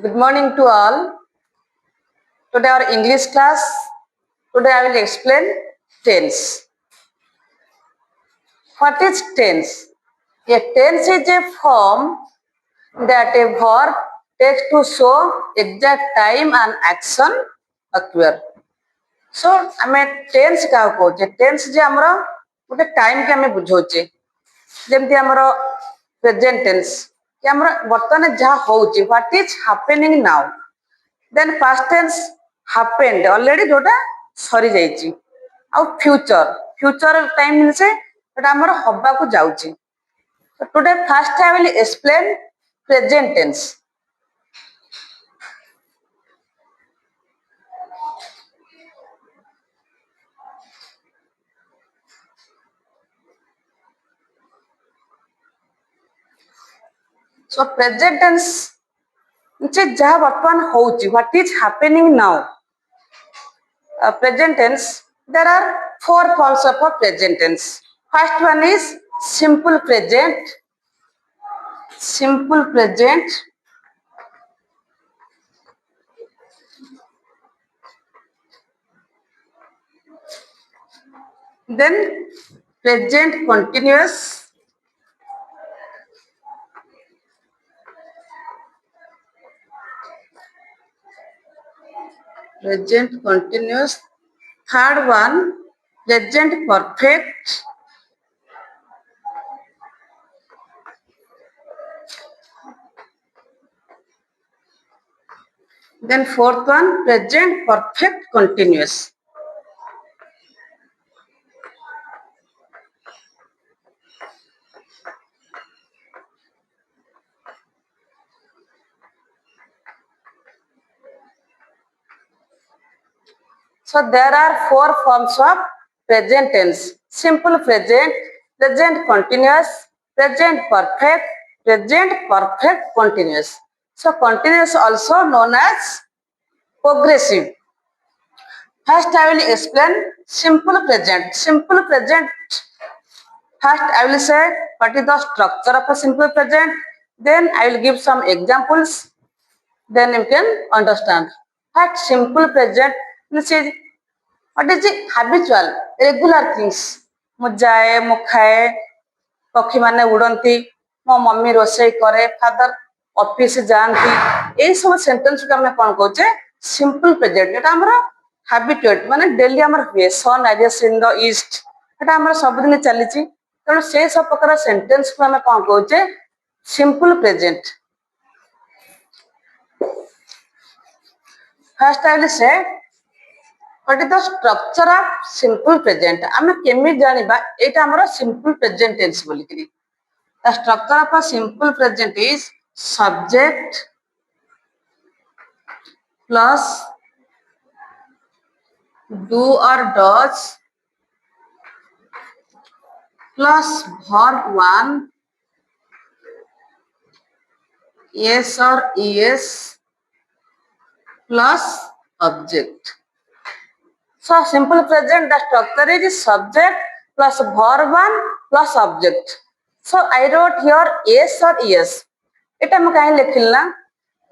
Good morning to all. Today our English class. Today I will explain tense. What is tense? A tense is a form that a verb takes to show exact time and action occur. So आमे tense क्या कहूचे? Tense जे हमरो गोटे time के हमें बुझौचे. जेमती हमरो present tense. कि हमरो वर्तमान जहाँ होउचे, what is happening now? Then past tense happened already जोटा सरी जाइची. आउ future time means जोटा हमरो हब्बा को जाउची. So today first I will explain present tense. So present tense जहाँ वर्तमान होउची, what is happening now? Present tense, there are four forms of present tense. First one is simple present. Then present continuous. Third one, present perfect. Then fourth one, present perfect continuous. So there are four forms of present tense: simple present, present continuous, present perfect, present perfect continuous. So continuous also known as progressive. First I will explain simple present. Simple present. First I will say what is the structure of a simple present. Then I will give some examples. Then you can understand. First simple present means what is it? Habitual, regular things. Mu jae, mu khae, पक्षी माने उड़ती, मो mummy रोषे करे, father office जानती, ए सब sentence को हमें कौन कहते हैं? Simple present. एटा हमर हैबिटेट माने डेली हमर हुए. Sun rises in the east. एटा हमर सब दिन चलीची. तेणु से सब प्रकार सेंटेंस को हमें कौन कहते हैं? Simple present. First I will say what is the structure of simple present? आमे केमि जानिबा एटा हमर simple present tense बोली करी. The structure of a simple present is subject plus do or does plus verb 1 yes or es plus object. So simple present, the structure is subject plus verb 1 plus object. So I wrote here yes or es. एटा हम काहे लिखिल ना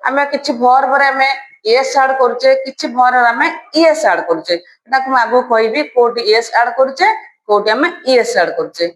आमे किछि verb रे आमे es add करछे किछि verb रे आमे es ऐड करछे एटा को आगो कहबी कोटी es ऐड करछे कोटी आमे es ऐड करछे.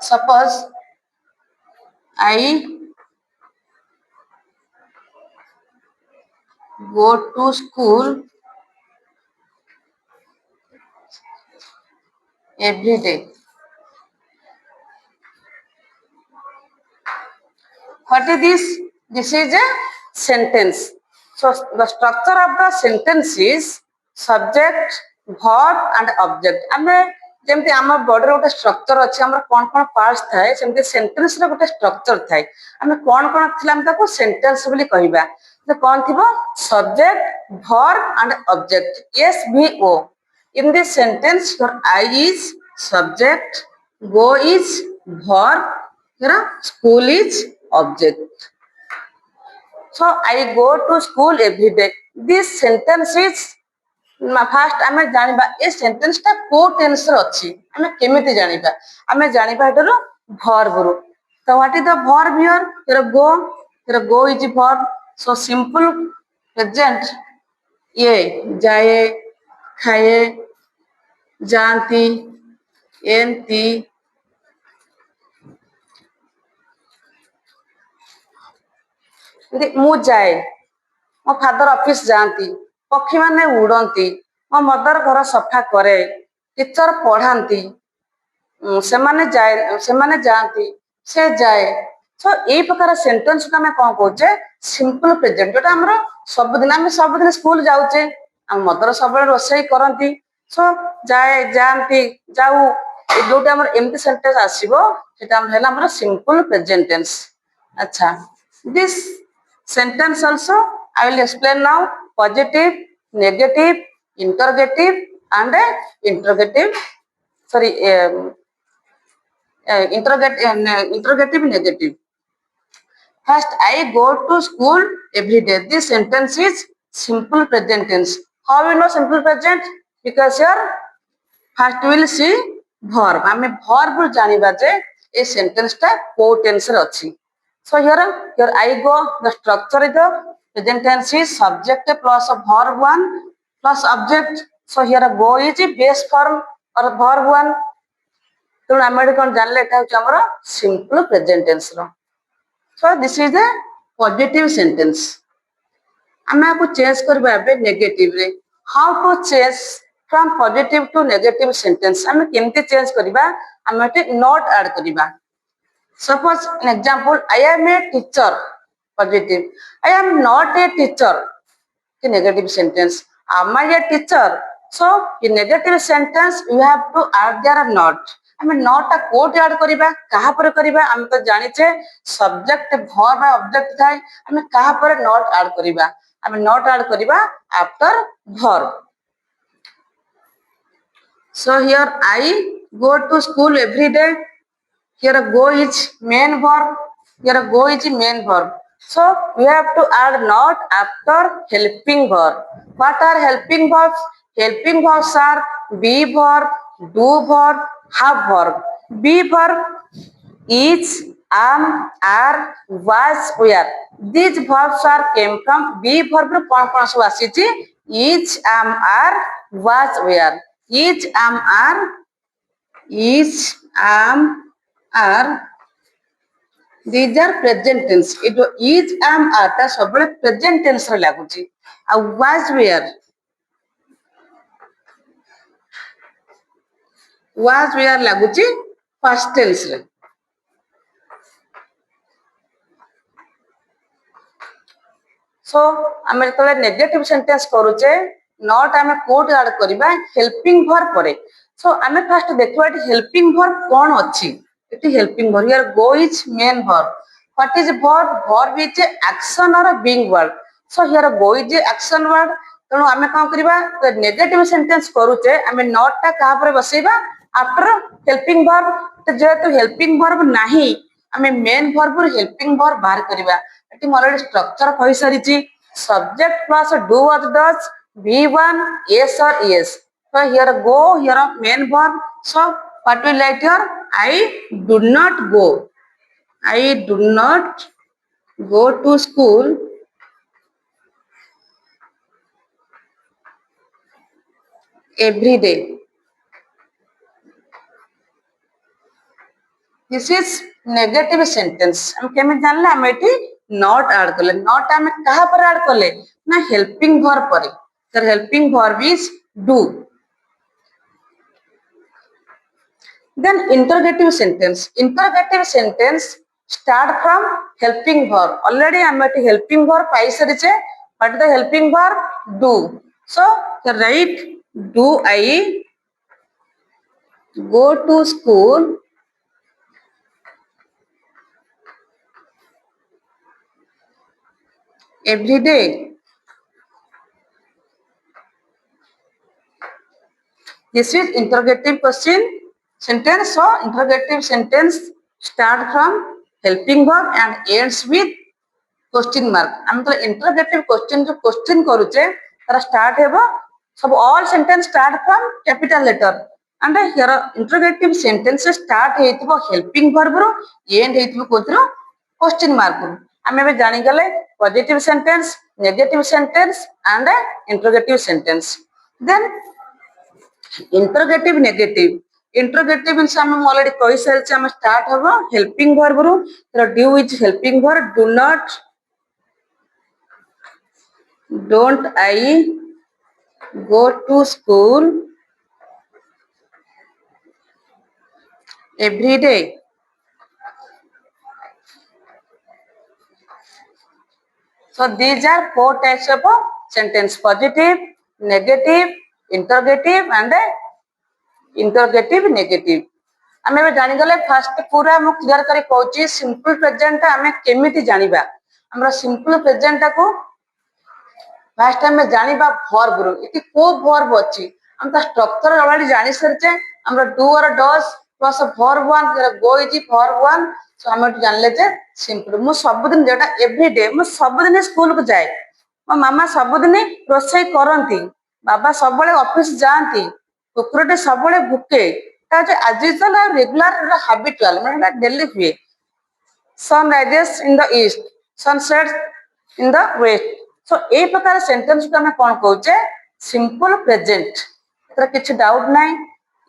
Suppose I go to school every day. What is this? This is a sentence. So the structure of the sentence is subject, verb and object. आमे जेमति हमर बॉडी रे गोटे स्ट्रक्चर अछि हमर कोन कोन पार्ट्स थाए सेमति सेंटेंस रे गोटे स्ट्रक्चर थाए आमे कोन कोन थिला हम ताको सेंटेंस बोली कहिबा. तो कोन थिबो subject, verb and object. S V O. In this sentence your I is subject, go is verb, school is object. So I go to school every day. This sentence is first आमे जानिबा a sentence ता को tense रे अछि आमे केमिति जानिबा आमे जानिबा एटर verb row. So what is the verb here? Here go here go is verb. So simple present ये जाए खाए जानती एंती ମୁଁ ଯାଏ ମୋ ଫାଦର ଅଫିସ ଯାଆନ୍ତି ପକ୍ଷୀମାନେ ଉଡ଼ନ୍ତି ମୋ ମଦର ଘର ସଫା କରେ ଟିଚର ପଢ଼ାନ୍ତି ସେମାନେ ଯାଆନ୍ତି ସେ ଯାଏ ସୋ ଏଇ ପ୍ରକାର ସେଣ୍ଟେନ୍ସକୁ ଆମେ କଣ କହୁଛେ ସିମ୍ପଲ ପ୍ରେଜେଣ୍ଟ ଯୋଉଟା ଆମର ଆମେ ସବୁଦିନ ସ୍କୁଲ ଯାଉଛେ ଆମ ମଦର ସବୁବେଳେ ରୋଷେଇ କରନ୍ତି ସୋ ଯାଆନ୍ତି ଯାଉ ଯୋଉଟା ଆମର ଏମିତି ସେଣ୍ଟେନ୍ସ ଆସିବ ସେଟା ହେଲା ଆମର ସିମ୍ପଲ ପ୍ରେଜେଣ୍ଟ ଟେନ୍ସ ଆଚ୍ଛା this sentence also I will explain now positive negative interrogative and interrogative sorry interrogative negative. First, I go to school every day. This sentence is simple present tense. How we know simple present? Because here first we will see verb. ଆମେ verb ଜାଣିବା ଯେ ଏ sentence ଟା କୋଉ tense ରେ ଅଛି. So here I go. The structure is the present tense is subject plus verb one plus object. So here go is base form or verb one. ତେଣୁ ଆମେ ଏଠି କଣ ଜାଣିଲେ ଏଟା ହଉଛି ଆମର simple present tense ର so this is the positive sentence ଆମେ ଆକୁ ଚେଞ୍ଜ କରିବା ଏବେ ନେଗେଟିଭ ରେ how to change from positive to negative sentence ଆମେ କେମିତି ଚେଞ୍ଜ କରିବା ଆମେ ଏଠି not add କରିବା suppose an example I am a teacher positive I am not a teacher the negative sentence am I a teacher so in negative sentence you have to add there not ଆମେ ନଟା କୋଉଠି add କରିବା କାହା ପରେ କରିବା ଆମେ ତ ଜାଣିଛେ subject verb ବା ଅବଜେକ୍ଟ ଥାଏ ଆମେ କାହା ପରେ ନଟ୍ ଆଡ୍ କରିବା ଆମେ ନଟ୍ ଆଡ୍ କରିବା after verb so here I go to school every day here go is main verb here go is main verb so we have to add not after helping verb what are helping verbs are be verb do verb have verb be verb is am are was were these verbs are came from be verb ରୁ କଣ ସବୁ ଆସିଛି is am are was were is am are these are present tense it is am are ଟା ସବୁବେଳେ present tense ରେ ଲାଗୁଛି ଆଉ was were ଲାଗୁଛି past tense ରେ so ଆମେ ଯେତେବେଳେ ନେଗେଟିଭ ସେଣ୍ଟେନ୍ସ କରୁଛେ ନଟ୍ ଆମେ କୋଉଠି ଆଡ୍ କରିବା ହେଲ୍ପିଂ ଭର୍ବ ପରେ so ଆମେ ଫାଷ୍ଟ ଦେଖିବା ଏଠି ହେଲ୍ପିଂ ଭର୍ବ କଣ ଅଛି ଏଠି helping verb here go is main verb what is verb is action or being word so here go is action word ତେଣୁ ଆମେ କଣ କରିବା ନେଗେଟିଭ ସେଣ୍ଟେନ୍ସ କରୁଛେ ଆମେ ନଟ୍ ଟା କାହା ପରେ ବସେଇବା ଆଫ୍ଟର ହେଲ୍ପିଂ ଭର୍ବ ଯେହେତୁ ହେଲ୍ପିଂ ଭର୍ବ ନାହିଁ ଆମେ ମେନ୍ ଭର୍ବରୁ ହେଲ୍ପିଂ ଭର୍ବ ବାହାର କରିବା ଏଠି ମୋର ଏଠି structure କହିସାରିଛି subject plus do or does v1 yes or yes so here go here main verb so what we write here I do not go to school every day this is negative sentence हम केमे जानले हम एठी not add करले not हम कहा पर add करले ना helping verb पर तर helping verb is do then interrogative sentence start from helping verb already हम एठी helping verb pi सरिचे but the helping verb do so the right do I go to school every day this is interrogative question sentence so interrogative sentence start from helping verb and ends with question mark हम तो interrogative question जो question करूचे तारा start हेबो सब all sentence start from capital letter and here interrogative sentence start हेतिबो helping verb row end हेतिबो कोथरो question mark रो आम ए जानीगले positive sentence, negative sentence and interrogative sentence. Then interrogative negative, interrogative means हम already कहि सारछे हम स्टार्ट हबो helping verb रु। तो do is helping verb, do not, don't I go to school every day। So these are four types of sentence: positive, negative, interrogative and interrogative negative। आम ए जानीगले fast पूरा मु क्लियर करी कहूची simple present आम केमिति जानिबा। हमरा सिंपल प्रेजेंट को fast आम जानिबा वर्ब रु। इति को वर्ब अछि हम ता स्ट्रक्चर ऑलरेडी जानि सरचे। हमरा डू और does plus verb one go is verb one. So हम जानले जे सिंपल मु सब दिन जेटा एवरी डे मु सब दिन स्कूल को जाए, मो मामा सब दिन रोसई करंती, बाबा सब बळे ऑफिस जांती, कुकुरटे सब बळे भुके आज चल रेगुलर हैबिचुअल माने डेली हुए। Sun rises in the east, sun sets in the west. So ए प्रकार सेंटेंस को हम कोन कहूचे सिंपल प्रेजेंट। एतर किछ डाउट नाही,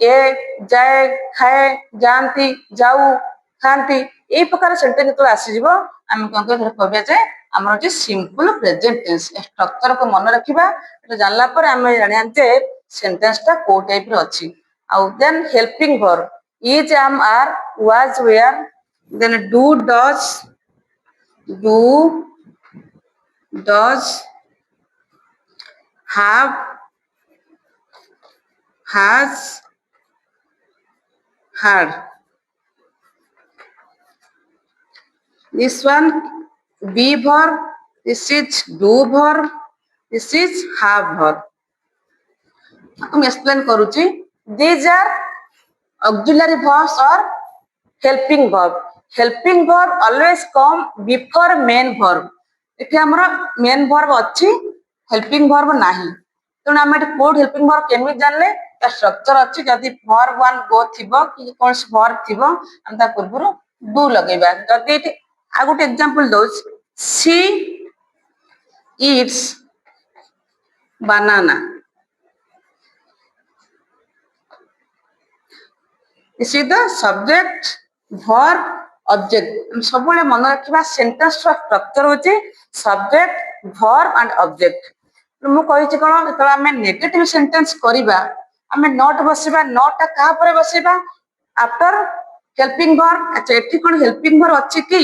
ए जाए खाए जानती जाऊ खांती ए प्रकार सेंटेंस तो आसी जिवो हम कोन कहबे जे हमर जे सिंपल प्रेजेंट टेंस। स्ट्रक्चर को मन रखिबा, एटा जानला पर हम जानिया जे सेंटेंस ता को टाइप रो अछि। आउ then helping verb is, am, are, was, were, then do, does, have, has, had। This one be verb, this is do verb, this is have verb। हम एक्सप्लेन करूची। These are auxiliary verbs or helping verb। helping verb always come before main verb। एठी हमरा main verb अछि, helping verb नाही। तेणु आम एठी code helping verb केमि जानले ता स्ट्रक्चर अछि। जदि वर्ब वन गो थिबो कि कोनस वर्ब थिबो हम ता पूर्वरु डू लगेबा। जदि एठी आ गुटे example those, she Yeats banana, this is the subject verb object. हम सब बळे मन रखिबा सेंटेंस रो स्ट्रक्चर होची सब्जेक्ट वर्ब एंड ऑब्जेक्ट। मु कहिछि कोन त हम नेगेटिव सेंटेंस करिबा हम नॉट बसिबा, नॉट ता का परे बसिबा आफ्टर हेल्पिंग वर्ब। अच्छा एठी कोन हेल्पिंग वर्ब अछि कि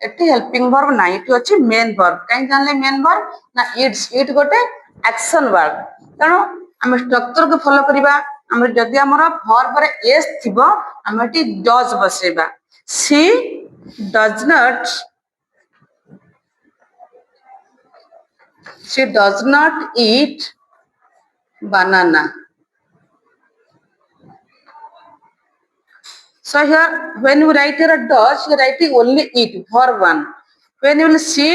एठी हेल्पिंग वर्ब नाही, एठी अछि मेन वर्ब। काई जानले मेन वर्ब ना इट्स, इट गोटे एक्शन वर्ब। तनो हम स्ट्रक्चर को फॉलो करिबा। हम जदि हमर वर्ब रे एस थिबो हम एठी डज बसेबा। She does not, she does not eat banana। So here when you write here does, you write only eat verb one। when you will see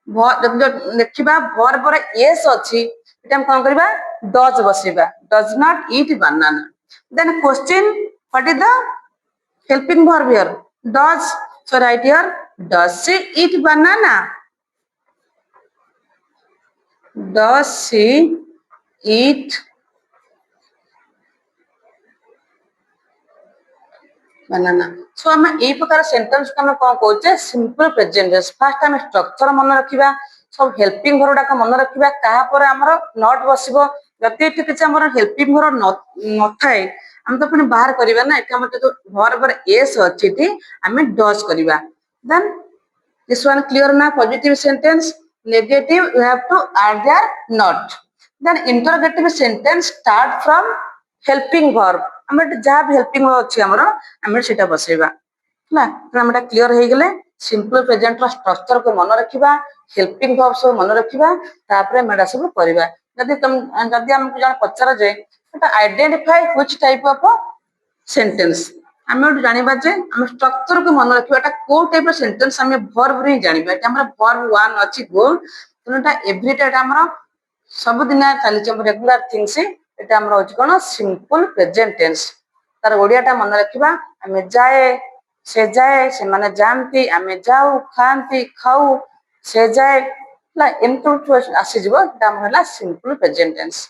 लिखिबा verb रे yes अछि एटा हम कोन करबा does बसेबा, does not eat banana। then question, what is the helping verb here? does। so write here does she eat banana, does she eat banana। सो हम ए प्रकार sentence को हम कोन कहूचे simple present tense. First हम structure मन रखिबा, सब helping verb का मन रखिबा, कहा पर हमर नॉट बसिबो। जति एठी किछ हमर हेल्पिंग वर्ब न थाए हम तो पुनी बाहर करिबा ना। एठी हमर जो वर्ब रे एस अछि ती हम डज करिबा। Then this one clear na? positive sentence, negative you have to add their not। then interrogative sentence start from helping verb। हमर जहा भी हेल्पिंग वर्ब अछि हमर हम सेटा बसेबा ना। तो हमटा क्लियर हे गेले सिंपल प्रेजेंट रो स्ट्रक्चर को मन रखिबा, हेल्पिंग वर्ब सब मन रखिबा, तापरे मेडा सब करिबा। जदि हम जण पचरा जे identify which type of sentence हम जानिबा जे हम स्ट्रक्चर को मन रखिबा एटा को टाइप सेंटेंस हम वर्ब रे जानिबा। एटा हमर वर्ब वन अछि गो, तोटा एवरी टाइम हमर सब दिन चली हम रेगुलर थिंग्स। एटा हमर होछि कोन सिंपल प्रेजेंट टेंस। तार ओडिया टा मन रखिबा हम जाए, ସେ ଯାଏ ସେମାନେ ଯାଆନ୍ତି ଆମେ ଯାଉ ଖାଆନ୍ତି ଖାଉ ସେ ଯାଏ ହେଲା ଏମିତି ଆସିଯିବ ଏଟା ଆମର ହେଲା ସିମ୍ପଲ ପ୍ରେଜେଣ୍ଟ ଟେନ୍ସ।